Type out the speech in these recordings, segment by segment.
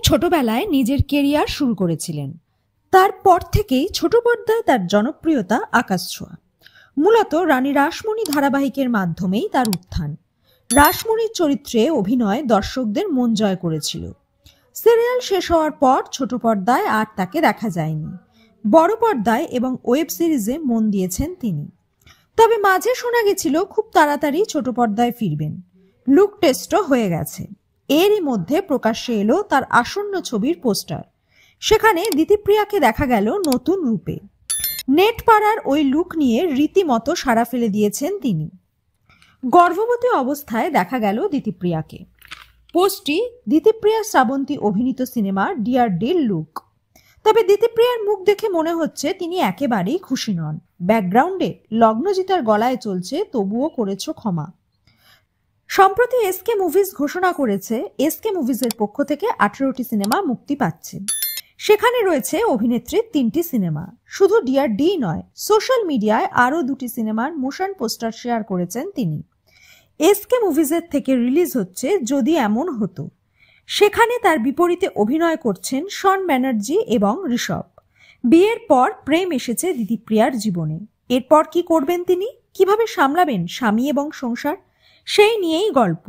ছোটবেলায় নিজের কেরিয়ার শুরু করেছিলেন। তারপর থেকেই ছোট পর্দায় তার জনপ্রিয়তা আকাশছোঁয়া। মূলত রানী রাসমণি ধারাবাহিকের মাধ্যমেই তার উত্থান। রাসমণির চরিত্রে অভিনয় দর্শকদের মন জয় করেছিল। সিরিয়াল শেষ হওয়ার পর ছোট পর্দায় আর তাকে দেখা যায়নি। বড় পর্দায় এবং ওয়েব সিরিজে মন দিয়েছেন তিনি। তবে মাঝে শোনা গেছিল খুব তাড়াতাড়ি ছোট পর্দায় ফিরবেন। লুক টেস্টও হয়ে গেছে। এরই মধ্যে প্রকাশ্যে এলো তার আসন্ন ছবির পোস্টার। সেখানে দিতিপ্রিয়াকে দেখা গেল নতুন রূপে। নেট পাড়ার ওই লুক নিয়ে রীতিমতো সাড়া ফেলে দিয়েছেন তিনি। গর্ভবতী অবস্থায় দেখা গেল দিতিপ্রিয়াকে। পোস্টটি দিতিপ্রিয়া শ্রাবন্তী অভিনীত সিনেমা ডিয়ার ডিল লুক। তবে দিতিপ্রিয়ার মুখ দেখে মনে হচ্ছে তিনি একেবারেই খুশি নন। ব্যাকগ্রাউন্ডে লগ্নজিতার গলায় চলছে তবুও করেছো ক্ষমা। সম্প্রতি এসকে মুভিজ ঘোষণা করেছে এসকে মুভিজের পক্ষ থেকে 18টি সিনেমা মুক্তি পাচ্ছে। সেখানে রয়েছে অভিনেত্রীর 3টি সিনেমা। শুধু ডিয়ার ডি নয়, সোশ্যাল মিডিয়ায় আরও 2টি সিনেমার মোশন পোস্টার শেয়ার করেছেন তিনি। এসকে মুভিজের থেকে রিলিজ হচ্ছে যদি এমন হতো। সেখানে তার বিপরীতে অভিনয় করছেন শন ব্যানার্জি এবং ঋষভ। বিয়ের পর প্রেম এসেছে দিতিপ্রিয়ার জীবনে। এরপর কি করবেন তিনি, কিভাবে সামলাবেন স্বামী এবং সংসার, সেই নিয়েই গল্প।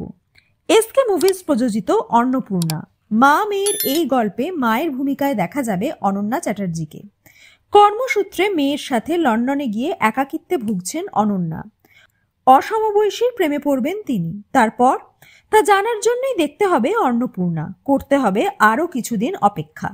এসকে মুভিজ প্রযোজিত অন্নপূর্ণা। মা মেয়ের এই গল্পে মায়ের ভূমিকায় দেখা যাবে অনন্যা চ্যাটার্জিকে। কর্মসূত্রে মেয়ের সাথে লন্ডনে গিয়ে একাকিত্বে ভুগছেন অনন্যা। অসমবয়সীর প্রেমে পড়বেন তিনি। তারপর তা জানার জন্যই দেখতে হবে অন্নপূর্ণা, করতে হবে আরও কিছুদিন অপেক্ষা।